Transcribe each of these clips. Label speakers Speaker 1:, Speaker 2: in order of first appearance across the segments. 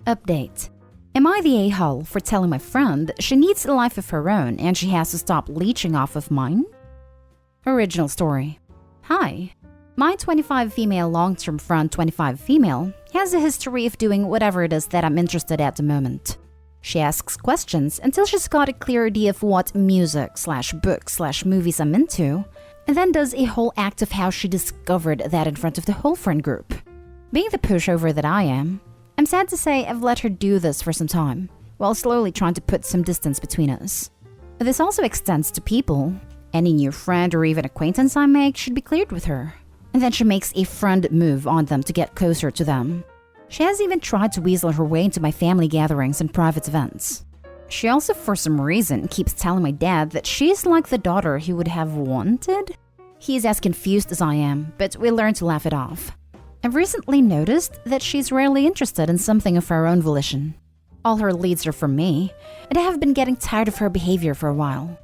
Speaker 1: Update. Am I the a-hole for telling my friend she needs a life of her own and she has to stop leeching off of mine? Original story. Hi. My 25 female long-term friend 25 female has a history of doing whatever it is that I'm interested at the moment. She asks questions until she's got a clear idea of what music/books/movies I'm into, and then does a whole act of how she discovered that in front of the whole friend group. Being the pushover that I am, I'm sad to say I've let her do this for some time, while slowly trying to put some distance between us. This also extends to people. Any new friend or even acquaintance I make should be cleared with her, and then she makes a friend move on them to get closer to them. She has even tried to weasel her way into my family gatherings and private events. She also, for some reason, keeps telling my dad that she's like the daughter he would have wanted. He's as confused as I am, but we learn to laugh it off. I've recently noticed that she's rarely interested in something of her own volition. All her leads are from me, and I have been getting tired of her behavior for a while.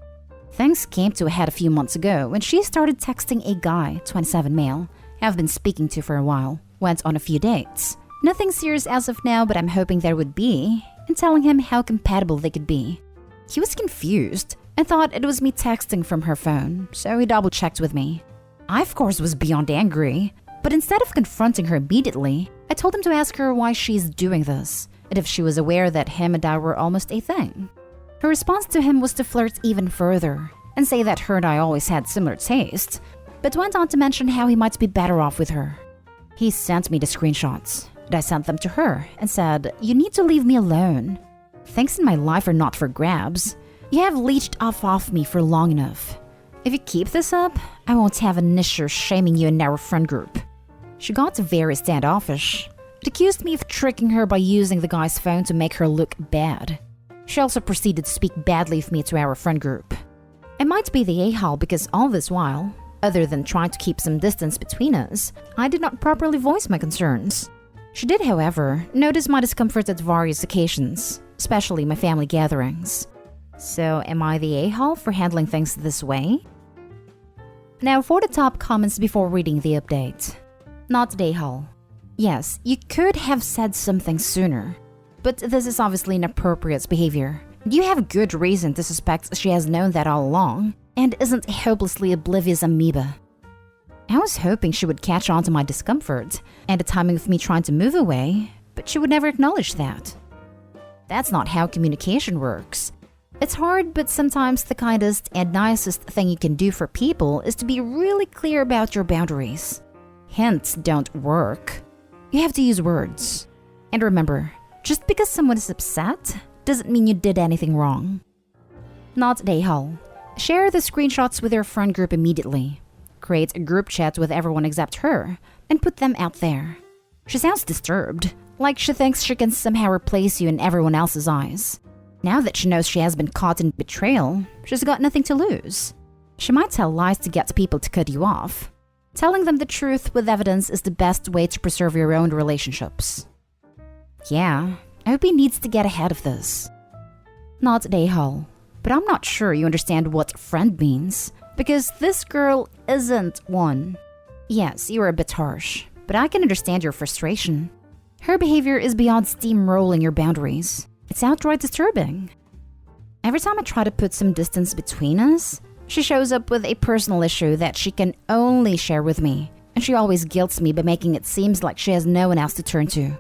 Speaker 1: Things came to a head a few months ago when she started texting a guy, 27 male, I've been speaking to for a while, went on a few dates. Nothing serious as of now, but I'm hoping there would be, and telling him how compatible they could be. He was confused and thought it was me texting from her phone, so he double-checked with me. I, of course, was beyond angry, but instead of confronting her immediately, I told him to ask her why she's doing this, and if she was aware that him and I were almost a thing. Her response to him was to flirt even further, and say that her and I always had similar tastes, but went on to mention how he might be better off with her. He sent me the screenshots, and I sent them to her and said, "You need to leave me alone. Things in my life are not for grabs. You have leeched off me for long enough. If you keep this up, I won't have an issue shaming you in our friend group." She got very standoffish. It accused me of tricking her by using the guy's phone to make her look bad. She also proceeded to speak badly of me to our friend group. I might be the a-hole because all this while, other than trying to keep some distance between us, I did not properly voice my concerns. She did, however, notice my discomfort at various occasions, especially my family gatherings. So am I the a-hole for handling things this way? Now for the top comments before reading the update. Not the a-hole. Yes, you could have said something sooner, but this is obviously inappropriate behavior. You have good reason to suspect she has known that all along, and isn't a hopelessly oblivious amoeba. I was hoping she would catch on to my discomfort, and the timing of me trying to move away, but she would never acknowledge that. That's not how communication works. It's hard, but sometimes the kindest and nicest thing you can do for people is to be really clear about your boundaries. Hints don't work. You have to use words. And remember, just because someone is upset doesn't mean you did anything wrong. Not the a-hole. Share the screenshots with your friend group immediately. Create a group chat with everyone except her, and put them out there. She sounds disturbed, like she thinks she can somehow replace you in everyone else's eyes. Now that she knows she has been caught in betrayal, she's got nothing to lose. She might tell lies to get people to cut you off. Telling them the truth with evidence is the best way to preserve your own relationships. Yeah, I hope he needs to get ahead of this. Not the a-hole, but I'm not sure you understand what friend means, because this girl isn't one. Yes, you're a bit harsh, but I can understand your frustration. Her behavior is beyond steamrolling your boundaries. It's outright disturbing. Every time I try to put some distance between us, she shows up with a personal issue that she can only share with me, and she always guilts me by making it seem like she has no one else to turn to.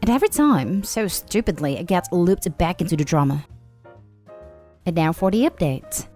Speaker 1: And every time, so stupidly, I get looped back into the drama. And now for the update.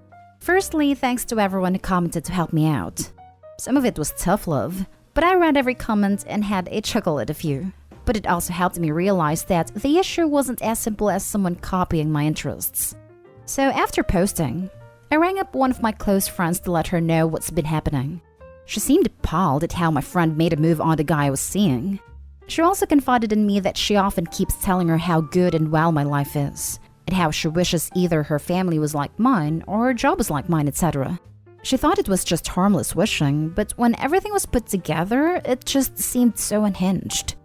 Speaker 1: Firstly, thanks to everyone who commented to help me out. Some of it was tough love, but I read every comment and had a chuckle at a few. But it also helped me realize that the issue wasn't as simple as someone copying my interests. So after posting, I rang up one of my close friends to let her know what's been happening. She seemed appalled at how my friend made a move on the guy I was seeing. She also confided in me that she often keeps telling her how good and well my life is, and how she wishes either her family was like mine or her job was like mine, etc. She thought it was just harmless wishing, but when everything was put together, it just seemed so unhinged.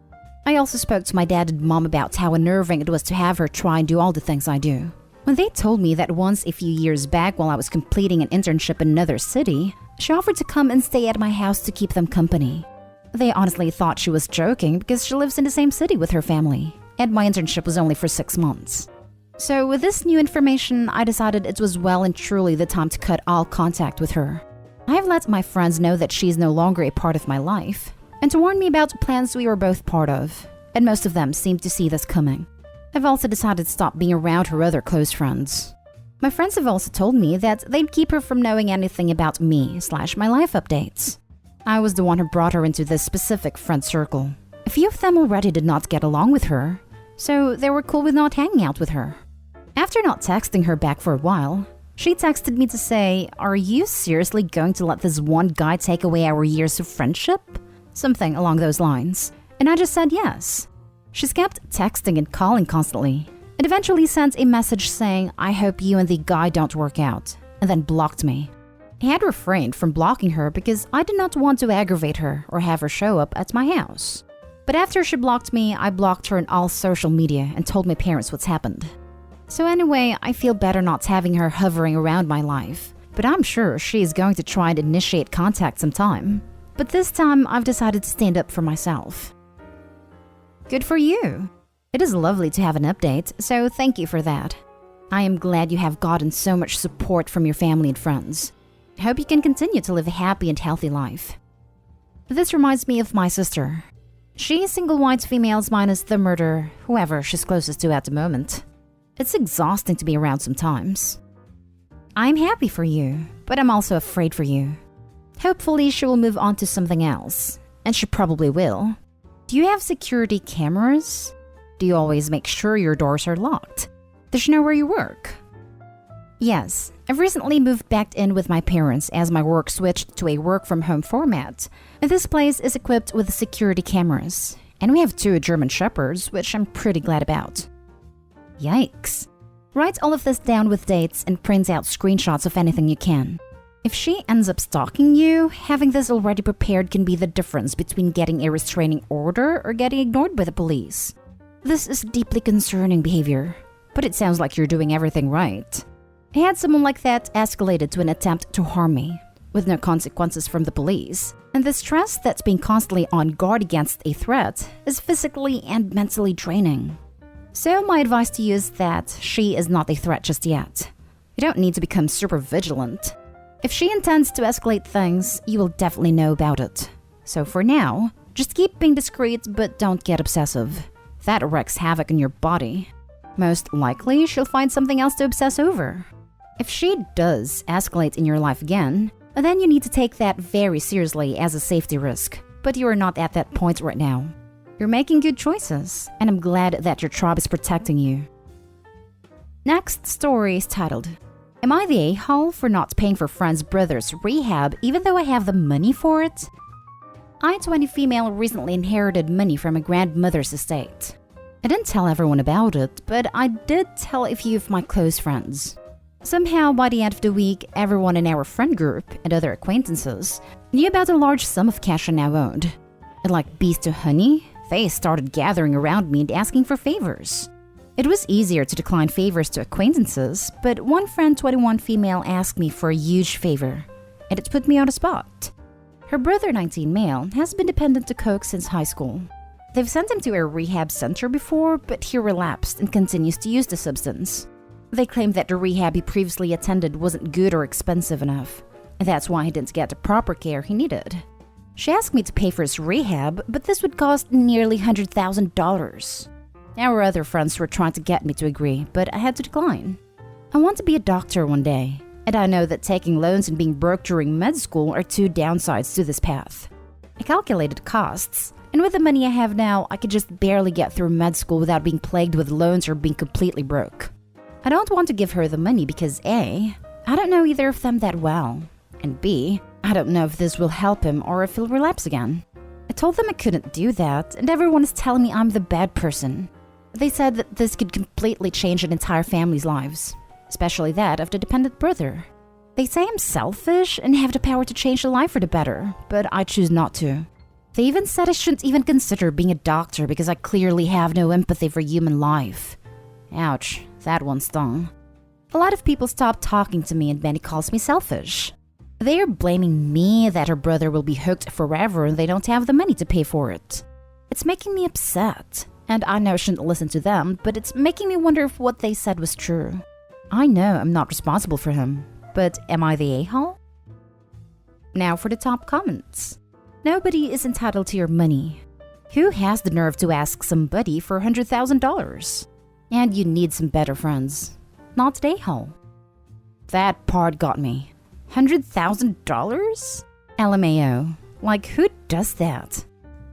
Speaker 1: I also spoke to my dad and mom about how unnerving it was to have her try and do all the things I do. When they told me that once a few years back while I was completing an internship in another city, she offered to come and stay at my house to keep them company. They honestly thought she was joking because she lives in the same city with her family. and my internship was only for 6 months. So with this new information, I decided it was well and truly the time to cut all contact with her. I have let my friends know that she is no longer a part of my life, and to warn me about plans we were both part of, and most of them seemed to see this coming. I've also decided to stop being around her other close friends. My friends have also told me that they'd keep her from knowing anything about me/my life updates. I was the one who brought her into this specific friend circle. A few of them already did not get along with her, so they were cool with not hanging out with her. After not texting her back for a while, she texted me to say, "Are you seriously going to let this one guy take away our years of friendship?" Something along those lines. And I just said yes. She's kept texting and calling constantly, and eventually sent a message saying, "I hope you and the guy don't work out," and then blocked me. I had refrained from blocking her because I did not want to aggravate her or have her show up at my house. But after she blocked me, I blocked her on all social media and told my parents what's happened. So anyway, I feel better not having her hovering around my life, but I'm sure she is going to try and initiate contact sometime. But this time, I've decided to stand up for myself. Good for you! It is lovely to have an update, so thank you for that. I am glad you have gotten so much support from your family and friends. I hope you can continue to live a happy and healthy life. This reminds me of my sister. She is single white females minus the murderer, whoever she's closest to at the moment. It's exhausting to be around sometimes. I'm happy for you, but I'm also afraid for you. Hopefully she will move on to something else, and she probably will. Do you have security cameras? Do you always make sure your doors are locked? Does she know where you work? Yes, I've recently moved back in with my parents as my work switched to a work-from-home format. And this place is equipped with security cameras, and we have 2 German Shepherds, which I'm pretty glad about. Yikes. Write all of this down with dates and print out screenshots of anything you can. If she ends up stalking you, having this already prepared can be the difference between getting a restraining order or getting ignored by the police. This is deeply concerning behavior, but it sounds like you're doing everything right. I had someone like that escalated to an attempt to harm me, with no consequences from the police, and the stress that's being constantly on guard against a threat is physically and mentally draining. So my advice to you is that she is not a threat just yet. You don't need to become super vigilant. If she intends to escalate things, you will definitely know about it. So for now, just keep being discreet but don't get obsessive. That wreaks havoc in your body. Most likely, she'll find something else to obsess over. If she does escalate in your life again, then you need to take that very seriously as a safety risk. But you are not at that point right now. You're making good choices, and I'm glad that your tribe is protecting you. Next story is titled, "Am I the a-hole for not paying for friend's brother's rehab even though I have the money for it?" I, 20 female, recently inherited money from a grandmother's estate. I didn't tell everyone about it, but I did tell a few of my close friends. Somehow, by the end of the week, everyone in our friend group and other acquaintances knew about a large sum of cash I now owned. And like bees to honey, they started gathering around me and asking for favors. It was easier to decline favors to acquaintances, but one friend, 21 female, asked me for a huge favor, and it put me on the spot. Her brother, 19 male, has been dependent to coke since high school. They've sent him to a rehab center before, but he relapsed and continues to use the substance. They claim that the rehab he previously attended wasn't good or expensive enough, and that's why he didn't get the proper care he needed. She asked me to pay for his rehab, but this would cost nearly $100,000. Our other friends were trying to get me to agree, but I had to decline. I want to be a doctor one day, and I know that taking loans and being broke during med school are 2 downsides to this path. I calculated costs, and with the money I have now, I could just barely get through med school without being plagued with loans or being completely broke. I don't want to give her the money because A, I don't know either of them that well, and B, I don't know if this will help him or if he'll relapse again. I told them I couldn't do that, and everyone is telling me I'm the bad person. They said that this could completely change an entire family's lives, especially that of the dependent brother. They say I'm selfish and have the power to change the life for the better, but I choose not to. They even said I shouldn't even consider being a doctor because I clearly have no empathy for human life. Ouch, that one stung. A lot of people stopped talking to me and Benny calls me selfish. They are blaming me that her brother will be hooked forever and they don't have the money to pay for it. It's making me upset, And I know I shouldn't listen to them, but it's making me wonder if what they said was true. I know I'm not responsible for him, but am I the a-hole? Now for the top comments. Nobody is entitled to your money. Who has the nerve to ask somebody for $100,000? And you need some better friends. Not the a-hole. That part got me. $100,000? LMAO. Like, who does that?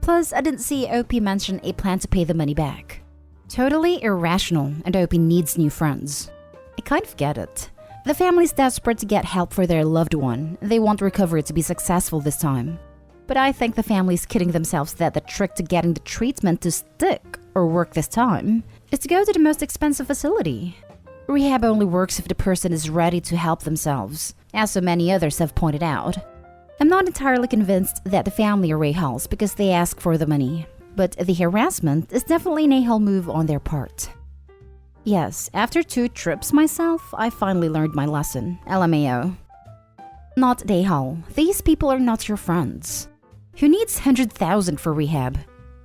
Speaker 1: Plus, I didn't see OP mention a plan to pay the money back. Totally irrational, and OP needs new friends. I kind of get it. The family's desperate to get help for their loved one. They want recovery to be successful this time. But I think the family's kidding themselves that the trick to getting the treatment to stick or work this time is to go to the most expensive facility. Rehab only works if the person is ready to help themselves, as so many others have pointed out. I'm not entirely convinced that the family are a-holes because they ask for the money, but the harassment is definitely an a-hole move on their part. Yes, after 2 trips myself, I finally learned my lesson, LMAO. Not the a-hole. These people are not your friends. Who needs $100,000 for rehab?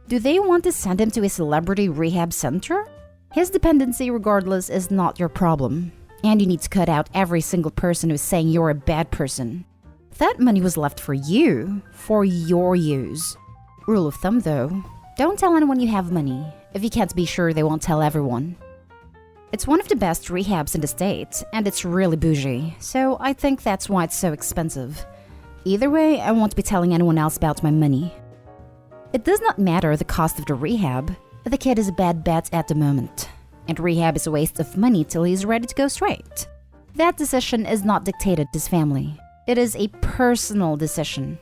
Speaker 1: Do they want to send him to a celebrity rehab center? His dependency regardless is not your problem, and you need to cut out every single person who's saying you're a bad person. That money was left for you, for your use. Rule of thumb though, don't tell anyone you have money. If you can't be sure, they won't tell everyone. It's one of the best rehabs in the state, and it's really bougie, so I think that's why it's so expensive. Either way, I won't be telling anyone else about my money. It does not matter the cost of the rehab. The kid is a bad bet at the moment, and rehab is a waste of money till he's ready to go straight. That decision is not dictated to his family. It is a personal decision.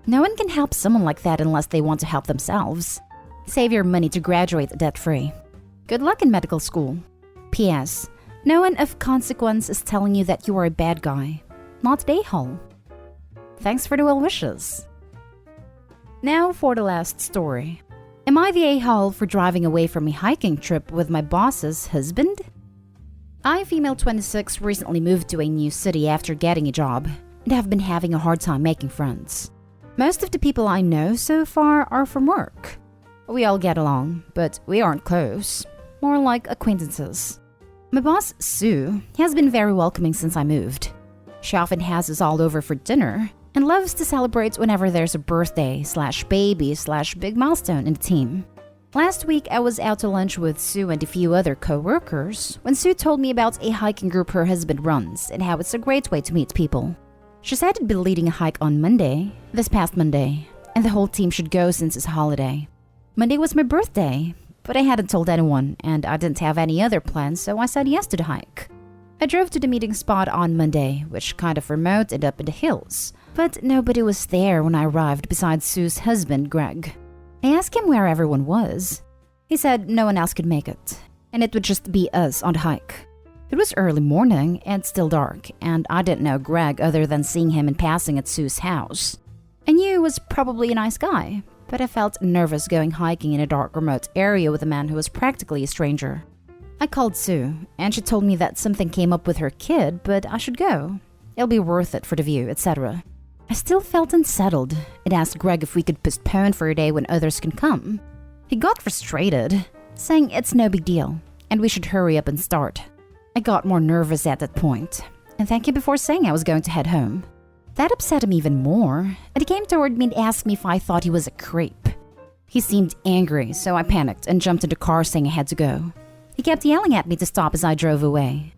Speaker 1: No one can help someone like that unless they want to help themselves. Save your money to graduate debt-free. Good luck in medical school. P.S. No one of consequence is telling you that you are a bad guy, not the a-hole. Thanks for the well wishes. Now for the last story. Am I the a-hole for driving away from a hiking trip with my boss's husband? I, female 26, recently moved to a new city after getting a job and have been having a hard time making friends. Most of the people I know so far are from work. We all get along, but we aren't close. More like acquaintances. My boss, Sue, has been very welcoming since I moved. She often has us all over for dinner and loves to celebrate whenever there's a birthday/baby/big milestone in the team. Last week, I was out to lunch with Sue and a few other co-workers when Sue told me about a hiking group her husband runs and how it's a great way to meet people. She said he'd be leading a hike on Monday, this past Monday, and the whole team should go since it's a holiday. Monday was my birthday, but I hadn't told anyone and I didn't have any other plans, so I said yes to the hike. I drove to the meeting spot on Monday, which kind of remote and up in the hills, but nobody was there when I arrived besides Sue's husband, Greg. I asked him where everyone was. He said no one else could make it, and it would just be us on the hike. It was early morning and still dark, and I didn't know Greg other than seeing him in passing at Sue's house. I knew he was probably a nice guy, but I felt nervous going hiking in a dark, remote area with a man who was practically a stranger. I called Sue, and she told me that something came up with her kid, but I should go. It'll be worth it for the view, etc. I still felt unsettled and asked Greg if we could postpone for a day when others can come. He got frustrated, saying it's no big deal, and we should hurry up and start. I got more nervous at that point, and thanked him before saying I was going to head home. That upset him even more, and he came toward me and asked me if I thought he was a creep. He seemed angry, so I panicked and jumped in the car saying I had to go. He kept yelling at me to stop as I drove away.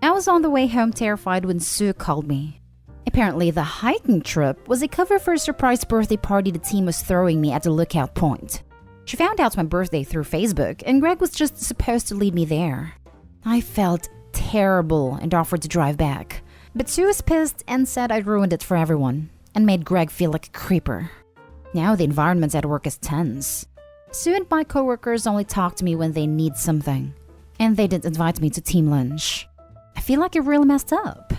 Speaker 1: I was on the way home terrified when Sue called me. Apparently, the hiking trip was a cover for a surprise birthday party the team was throwing me at the lookout point. She found out my birthday through Facebook, and Greg was just supposed to lead me there. I felt terrible and offered to drive back. But Sue was pissed and said I'd ruined it for everyone, and made Greg feel like a creeper. Now the environment at work is tense. Sue and my coworkers only talk to me when they need something, and they didn't invite me to team lunch. I feel like I really messed up.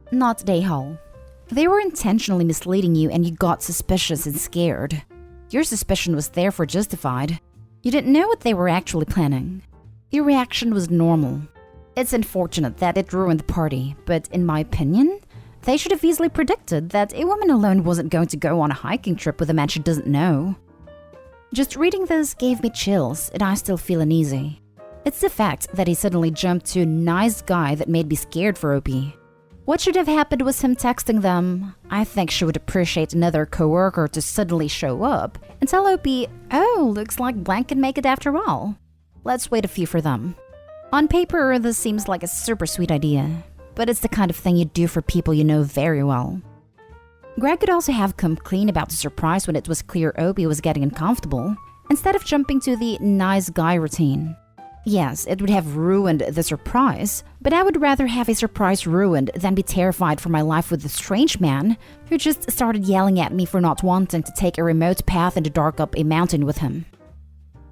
Speaker 1: Not the a-hole. They were intentionally misleading you and you got suspicious and scared. Your suspicion was therefore justified. You didn't know what they were actually planning. Your reaction was normal. It's unfortunate that it ruined the party, but in my opinion, they should have easily predicted that a woman alone wasn't going to go on a hiking trip with a man she doesn't know. Just reading this gave me chills, and I still feel uneasy. It's the fact that he suddenly jumped to a nice guy that made me scared for Opie. What should have happened was him texting them, "I think she would appreciate another coworker to suddenly show up," and tell Opie, "Oh, looks like blank can make it after all. Let's wait a few for them." On paper, this seems like a super sweet idea, but it's the kind of thing you do for people you know very well. Greg could also have come clean about the surprise when it was clear Opie was getting uncomfortable, instead of jumping to the nice guy routine. Yes, it would have ruined the surprise, but I would rather have a surprise ruined than be terrified for my life with a strange man who just started yelling at me for not wanting to take a remote path in the dark up a mountain with him.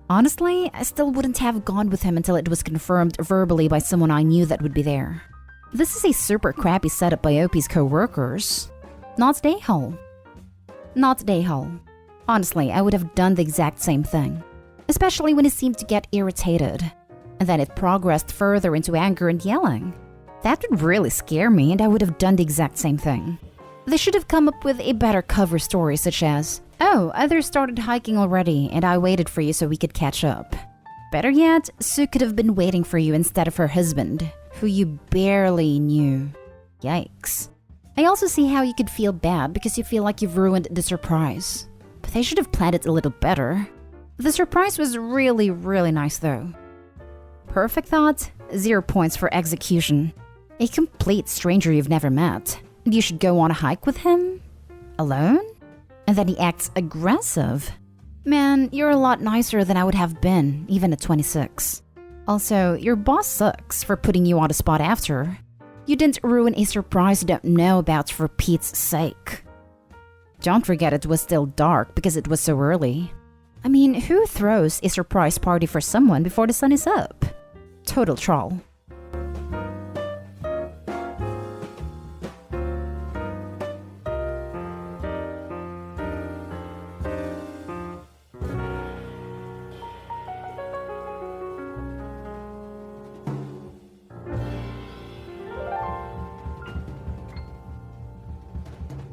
Speaker 1: Honestly, I still wouldn't have gone with him until it was confirmed verbally by someone I knew that would be there. This is a super crappy setup by Opie's co-workers. Not Dayhole. Not Dayhole. Honestly, I would have done the exact same thing, especially when he seemed to get irritated. And then it progressed further into anger and yelling. That would really scare me, and I would have done the exact same thing. They should have come up with a better cover story, such as, "Oh, others started hiking already, and I waited for you so we could catch up." Better yet, Sue could have been waiting for you instead of her husband, who you barely knew. Yikes. I also see how you could feel bad because you feel like you've ruined the surprise. But they should have planned it a little better. The surprise was really, really nice though. Perfect thought, 0 points for execution. A complete stranger you've never met, and you should go on a hike with him? Alone? And then he acts aggressive. Man, you're a lot nicer than I would have been, even at 26. Also, your boss sucks for putting you on the spot after. You didn't ruin a surprise you don't know about for Pete's sake. Don't forget it was still dark because it was so early. I mean, who throws a surprise party for someone before the sun is up? Total troll.